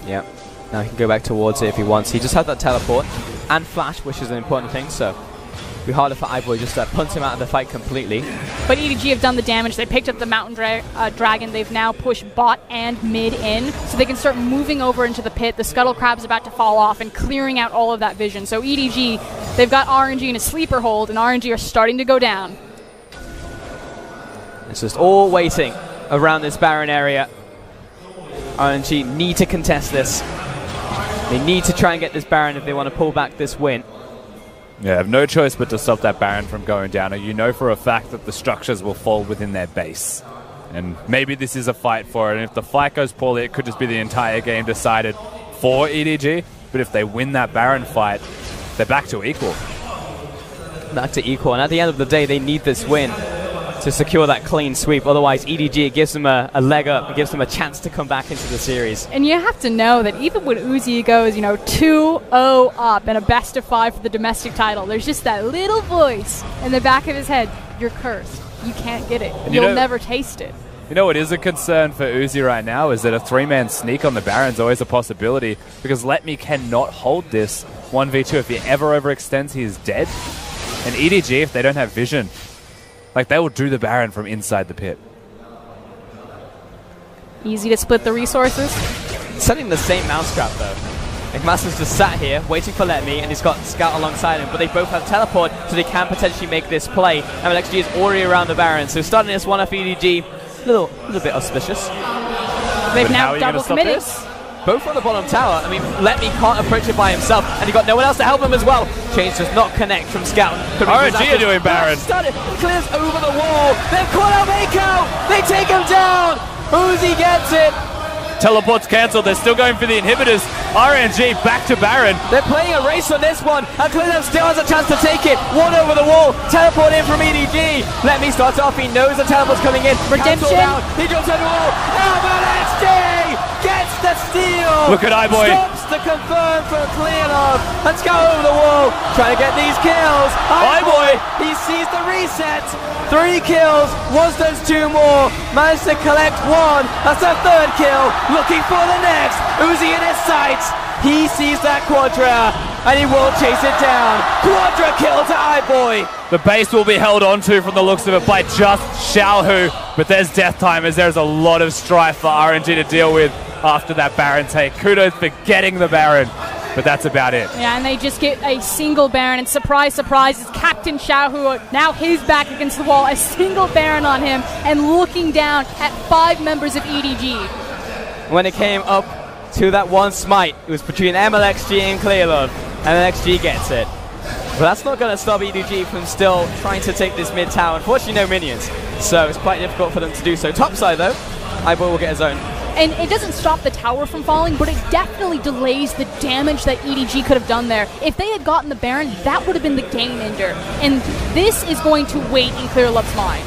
Yep. Now he can go back towards it if he wants. He just had that teleport and flash, which is an important thing, so it'll be harder for iBoy just to punt him out of the fight completely. But EDG have done the damage. They picked up the Mountain Dragon. They've now pushed bot and mid in, so they can start moving over into the pit. The Scuttle Crab's about to fall off and clearing out all of that vision. So EDG, they've got RNG in a sleeper hold, and RNG are starting to go down. It's just all waiting around this Baron area. RNG need to contest this. They need to try and get this Baron if they want to pull back this win. Yeah, have no choice but to stop that Baron from going down, or you know for a fact that the structures will fall within their base. And maybe this is a fight for it, and if the fight goes poorly, it could just be the entire game decided for EDG. But if they win that Baron fight, they're back to equal. Back to equal, and at the end of the day, they need this win to secure that clean sweep. Otherwise, EDG, it gives them a leg up. It gives them a chance to come back into the series. And you have to know that even when Uzi goes, you know, 2-0 up in a best of 5 for the domestic title, there's just that little voice in the back of his head. You're cursed. You can't get it. You'll never taste it. You know what is a concern for Uzi right now is that a 3-man sneak on the Baron's always a possibility, because Let Me cannot hold this 1v2. If he ever overextends, he is dead. And EDG, if they don't have vision, like, they will do the Baron from inside the pit. Easy to split the resources. Setting the same mousetrap, though. McMaster's just sat here, waiting for Let Me, and he's got Scout alongside him, but they both have teleport, so they can potentially make this play. MLXG is already around the Baron, so starting this one off EDG, a little bit auspicious. They've now double committed. Both on the bottom tower. I mean, Let Me can't approach it by himself, and he got no one else to help him as well. Change does not connect from Scout. RNG are doing Baron. Clears over the wall. They've caught out Mako. They take him down. Uzi gets it. Teleport's cancelled. They're still going for the inhibitors. RNG back to Baron. They're playing a race on this one, and Clearlove still has a chance to take it. One over the wall. Teleport in from EDG. Let Me starts off. He knows the teleport's coming in. Redemption. He jumps over the wall. MLXG gets the steal. Look at iBoy. Stops the confirm for Clearlove. Let's go over the wall. Trying to get these kills. iBoy. He sees the reset. 3 kills. Was those 2 more. Managed to collect 1. That's a 3rd kill. Looking for the next. Uzi in his sights. He sees that Quadra, and he will chase it down. Quadra kill to iBoy. The base will be held onto from the looks of it by just Xiaohu, but there's death time as there's a lot of strife for RNG to deal with after that Baron take. Kudos for getting the Baron, but that's about it. Yeah, and they just get a single Baron, and surprise, surprise, is Captain Xiaohu, now his back against the wall, a single Baron on him, and looking down at 5 members of EDG. When it came up to that one smite, it was between MLXG and Clearlove. MLXG gets it. But that's not going to stop EDG from still trying to take this mid tower. Unfortunately, no minions, so it's quite difficult for them to do so. Topside, though, iBoy will get his own. And it doesn't stop the tower from falling, but it definitely delays the damage that EDG could have done there. If they had gotten the Baron, that would have been the game ender. And this is going to wait in Clearlove's mind.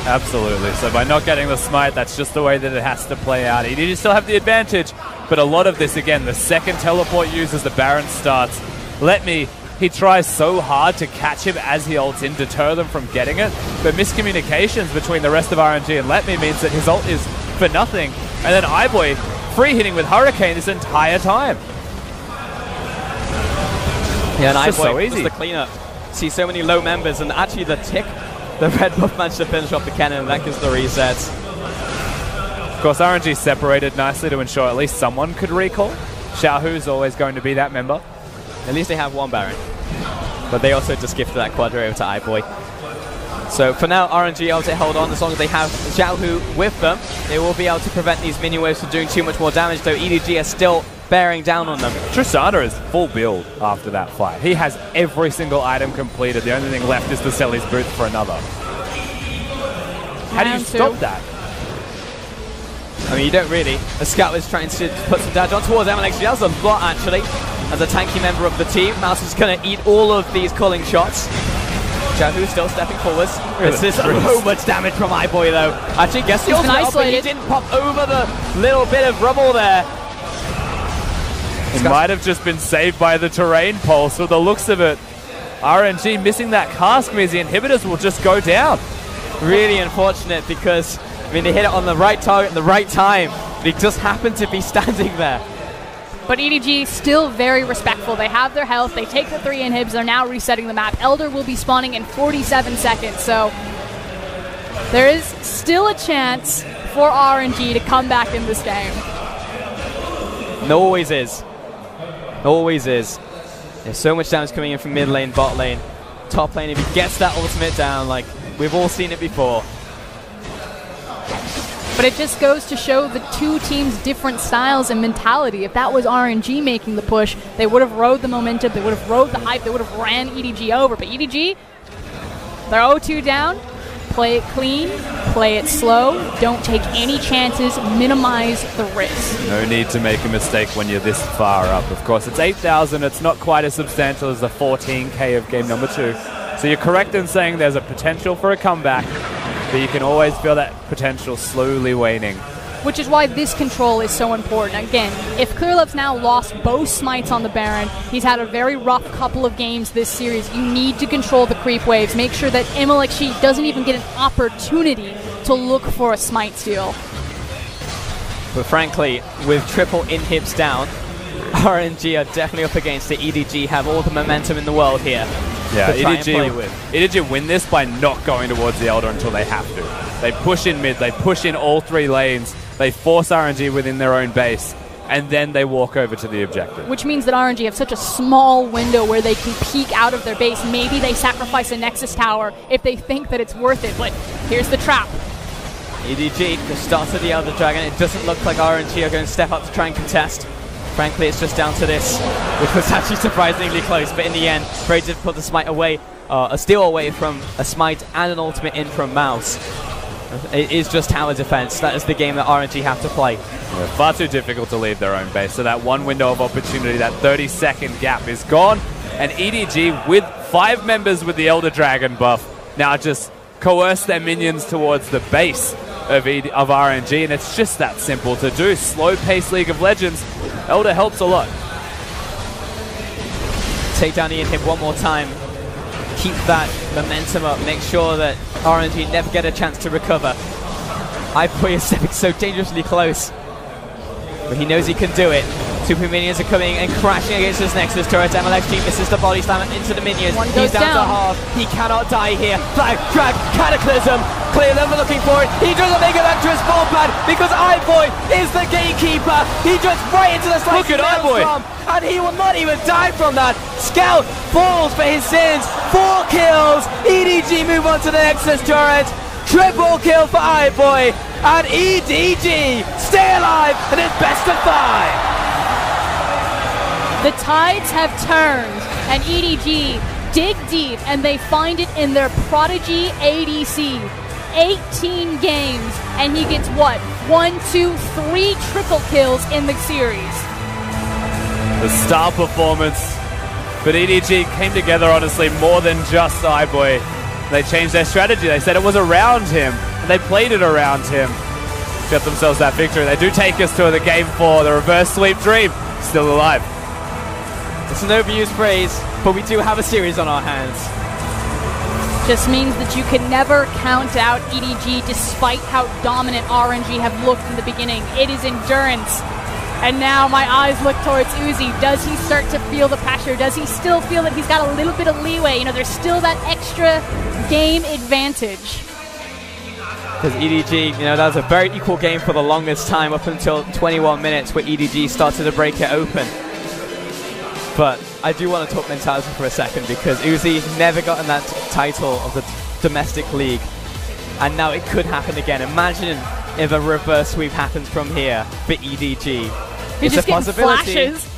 Absolutely. So by not getting the smite, that's just the way that it has to play out. EDG still have the advantage, but a lot of this, again, the second teleport used as the Baron starts. Let Me, he tries so hard to catch him as he ults in, deter them from getting it, but miscommunications between the rest of RNG and Let Me means that his ult is for nothing. And then iBoy free hitting with Hurricane this entire time. Yeah, and it's just iBoy so easy. was the cleanup. See so many low members, and actually the tick, the red buff managed to finish off the cannon, and that gives the resets. Of course, RNG separated nicely to ensure at least someone could recall. Xiaohu's always going to be that member. At least they have one Baron. But they also just gifted that Quadra over to iBoy. So for now, RNG able to hold on. As long as they have Xiaohu with them, they will be able to prevent these minion waves from doing too much more damage, though EDG are still bearing down on them. Tristana is full build after that fight. He has every single item completed. The only thing left is to sell his boots for another. How do you stop that? I mean, you don't really. The scout is trying to put some damage on towards MLXG. That was a lot, actually. As a tanky member of the team, Mouse is going to eat all of these culling shots. Xiaohu still stepping forwards. This is so much damage from iBoy, though. Actually, guess the ultimate up, but he didn't pop over the little bit of rubble there. It might have just been saved by the terrain pulse, with the looks of it. RNG missing that cask means the inhibitors will just go down. Really unfortunate because, I mean, they hit it on the right target at the right time. But he just happened to be standing there. But EDG still very respectful. They have their health. They take the 3 inhibs. They're now resetting the map. Elder will be spawning in 47 seconds. So there is still a chance for RNG to come back in this game. There always is. Always is. There's so much damage coming in from mid lane, bot lane. Top lane, if he gets that ultimate down, like we've all seen it before. But it just goes to show the two teams' different styles and mentality. If that was RNG making the push, they would have rode the momentum, they would have rode the hype, they would have ran EDG over. But EDG, they're 0-2 down. Play it clean, play it slow, don't take any chances, minimize the risk. No need to make a mistake when you're this far up. Of course, it's 8,000. It's not quite as substantial as the 14K of game number 2. So you're correct in saying there's a potential for a comeback, but you can always feel that potential slowly waning. Which is why this control is so important. Again, if Clearlove's now lost both smites on the Baron, he's had a very rough couple of games this series. You need to control the creep waves. Make sure that MLXG doesn't even get an opportunity to look for a smite steal. But frankly, with triple inhibs down, RNG are definitely up against it. EDG have all the momentum in the world here. Yeah, EDG win this by not going towards the Elder until they have to. They push in mid, they push in all 3 lanes, they force RNG within their own base, and then they walk over to the objective. Which means that RNG have such a small window where they can peek out of their base. Maybe they sacrifice a Nexus Tower if they think that it's worth it, but here's the trap. EDG, the start of the Elder Dragon. It doesn't look like RNG are going to step up to try and contest. Frankly, it's just down to this, which was actually surprisingly close, but in the end, very difficult to smite away, a steal away from a smite and an ultimate in from Mouse. It is just tower defense. That is the game that RNG have to play. Yeah, far too difficult to leave their own base, so that one window of opportunity, that 30-second gap is gone, and EDG, with 5 members with the Elder Dragon buff, now just coerce their minions towards the base of RNG, and it's just that simple to do. Slow-paced League of Legends, Elder helps a lot. Take down the inhib one more time. Keep that momentum up. Make sure that RNG never get a chance to recover. iBoy is stepping so dangerously close, but he knows he can do it. Super minions are coming and crashing against his Nexus turret. MLXG misses the body slam into the minions. He's down to half. He cannot die here. Flag, drag, cataclysm. Clearlove looking for it. He doesn't make it back to his spawn pad because iBoy is the gatekeeper. He just right into the slice. Look at iBoy. And he will not even die from that. Scout falls for his sins. 4 kills. EDG move on to the Nexus turret. Triple kill for iBoy. And EDG stay alive and it's best of 5. The tides have turned, and EDG dig deep, and they find it in their Prodigy ADC. 18 games, and he gets what? 1, 2, 3 triple kills in the series. The star performance, but EDG came together, honestly, more than just iBoy. They changed their strategy. They said it was around him, and they played it around him. Got themselves that victory. They do take us to the game 4, the reverse sweep dream, still alive. It's an overused phrase, but we do have a series on our hands. Just means that you can never count out EDG despite how dominant RNG have looked in the beginning. It is endurance. And now my eyes look towards Uzi. Does he start to feel the pressure? Does he still feel that he's got a little bit of leeway? You know, there's still that extra game advantage. Because EDG, you know, that was a very equal game for the longest time up until 21 minutes where EDG started to break it open. But I do want to talk mentality for a second because Uzi never gotten that title of the domestic league. And now it could happen again. Imagine if a reverse sweep happens from here for EDG. It's a possibility. Flashes.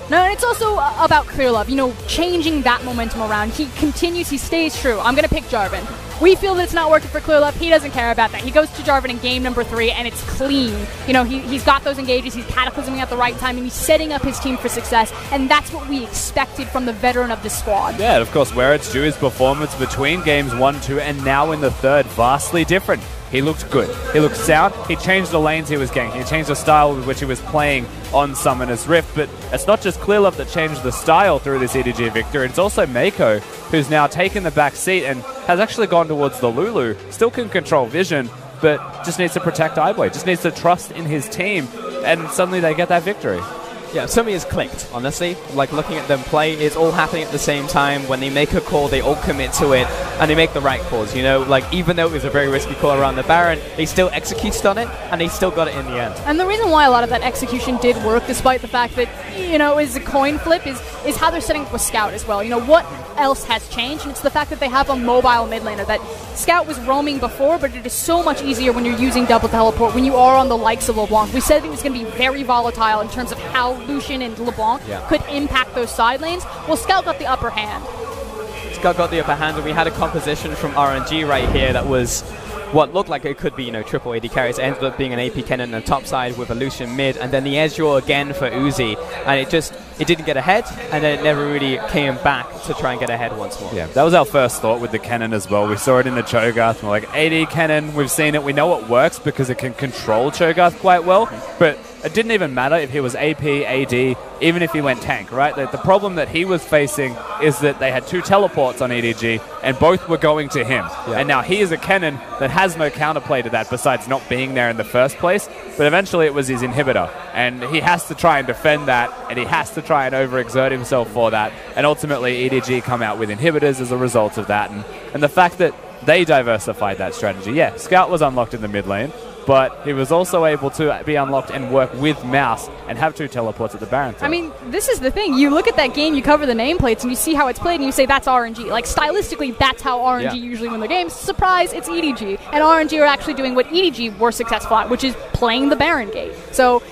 No, and it's also about Clear Love, you know, changing that momentum around. He continues, he stays true. I'm going to pick Jarvan. We feel that it's not working for Clear Love. He doesn't care about that. He goes to Jarvan in game number 3, and it's clean. You know, he's got those engages, he's cataclysming at the right time, and he's setting up his team for success, and that's what we expected from the veteran of the squad. Yeah, of course, where it's due, his performance between games 1, 2, and now in the 3rd, vastly different. He looked good. He looked sound. He changed the lanes he was getting. He changed the style with which he was playing on Summoner's Rift. But it's not just Clear Love that changed the style through this EDG victory. It's also Mako, who's now taken the back seat and has actually gone towards the Lulu. Still can control vision, but just needs to protect iBoy. Just needs to trust in his team. And suddenly they get that victory. Yeah, something has clicked, honestly. Like, looking at them play, it's all happening at the same time. When they make a call, they all commit to it, and they make the right calls, you know? Like, even though it was a very risky call around the Baron, they still executed on it, and they still got it in the end. And the reason why a lot of that execution did work, despite the fact that, you know, is a coin flip, is how they're setting up with Scout as well. You know, what else has changed? And it's the fact that they have a mobile mid laner. That Scout was roaming before, but it is so much easier when you're using double teleport, when you are on the likes of LeBlanc. We said it was going to be very volatile in terms of how Lucian and LeBlanc could impact those side lanes. Well, Scout got the upper hand. Scout got the upper hand, and we had a composition from RNG right here that was what looked like it could be, you know, triple AD carries. It ended up being an AP Kennen on the top side with a Lucian mid, and then the Ezreal again for Uzi. And it didn't get ahead, and then it never really came back to try and get ahead once more. Yeah, that was our first thought with the Kennen as well. We saw it in the Cho'Gath, and we're like, AD Kennen, we've seen it, we know it works because it can control Cho'Gath quite well, but it didn't even matter if he was AP, AD, even if he went tank, right? The problem that he was facing is that they had 2 teleports on EDG, and both were going to him. Yeah. And now he is a Kennen that has no counterplay to that besides not being there in the first place, but eventually it was his inhibitor, and he has to try and defend that, and he has to try and overexert himself for that, and ultimately EDG come out with inhibitors as a result of that, and the fact that they diversified that strategy. Yeah, Scout was unlocked in the mid lane, but he was also able to be unlocked and work with Mouse and have 2 teleports at the Baron. I mean, this is the thing. You look at that game, you cover the nameplates, and you see how it's played, and you say that's RNG. Like, stylistically, that's how RNG usually win their games. Surprise, it's EDG. And RNG are actually doing what EDG were successful at, which is playing the Baron gate. So,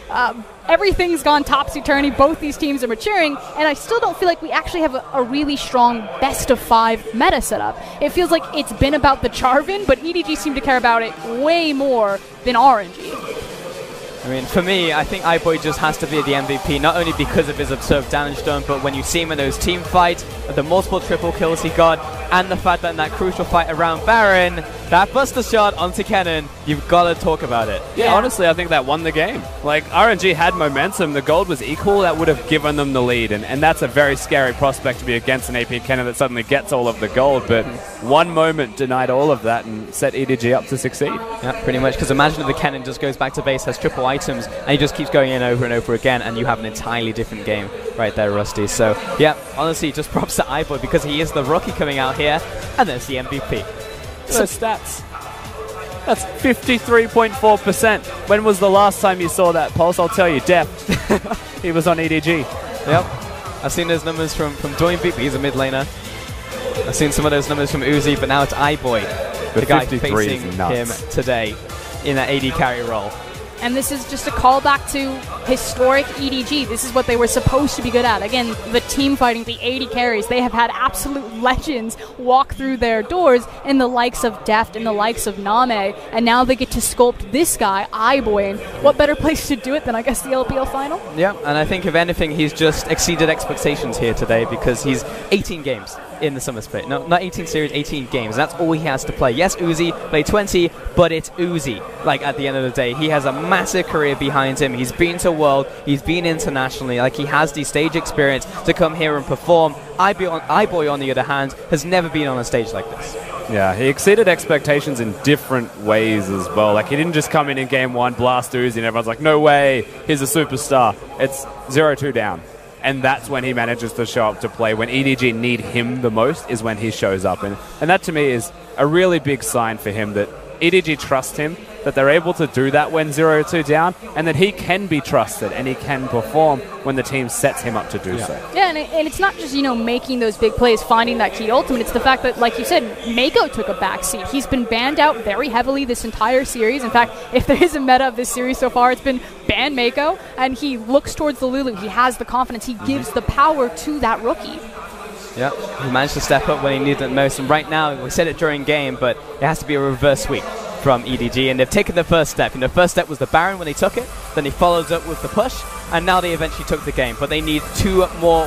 everything's gone topsy-turvy. Both these teams are maturing, and I still don't feel like we actually have a really strong best-of-5 meta setup. It feels like it's been about the Jarvan, but EDG seem to care about it way more than RNG. I mean, for me, I think iBoy just has to be the MVP, not only because of his absurd damage done, but when you see him in those team fights, the multiple triple kills he got, and the fact that in that crucial fight around Baron, that buster shot onto Kennen, you've got to talk about it. Yeah, honestly, I think that won the game. Like, RNG had momentum, the gold was equal, that would have given them the lead, and that's a very scary prospect to be against an AP Kennen that suddenly gets all of the gold, but one moment denied all of that and set EDG up to succeed. Yeah, pretty much, because imagine if the Kennen just goes back to base, has triple items, and he just keeps going in over and over again, and you have an entirely different game right there, Rusty. So, yeah, honestly, just props to iBoy because he is the rookie coming out here, and there's the MVP. Those stats. That's 53.4%. When was the last time you saw that, Pulse? I'll tell you, Deft. He was on EDG. Yep. I've seen those numbers from Doing Beep. He's a mid laner. I've seen some of those numbers from Uzi, but now it's iBoy, the guy facing him today in that AD carry role. And this is just a callback to historic EDG. This is what they were supposed to be good at. Again, the team fighting, the 80 carries. They have had absolute legends walk through their doors in the likes of Deft and the likes of Name. And now they get to sculpt this guy, iBoy. And what better place to do it than, I guess, the LPL final? Yeah, and I think, if anything, he's just exceeded expectations here today because he's 18 games in the summer split. No, not 18 series, 18 games. That's all he has to play. Yes, Uzi played 20, but it's Uzi. Like, at the end of the day, he has a massive career behind him. He's been to World, he's been internationally. Like, he has the stage experience to come here and perform. iBoy, on the other hand, has never been on a stage like this. Yeah, he exceeded expectations in different ways as well. Like, he didn't just come in game 1, blast Uzi, and everyone's like, no way, he's a superstar. It's 0-2 down. And that's when he manages to show up to play. When EDG need him the most is when he shows up. And that, to me, is a really big sign for him that EDG trust him, that they're able to do that when 0-2 down, and that he can be trusted and he can perform when the team sets him up to do so. Yeah, and it's not just, making those big plays, finding that key ultimate. It's the fact that, like you said, Mako took a backseat. He's been banned out very heavily this entire series. In fact, if there is a meta of this series so far, it's been ban Mako, and he looks towards the Lulu. He has the confidence. He gives the power to that rookie. Yeah, he managed to step up when he needed it most. And right now, we said it during game, but it has to be a reverse sweep from EDG, and they've taken the first step. The first step was the Baron when they took it, then he follows up with the push, and now they eventually took the game. But they need 2 more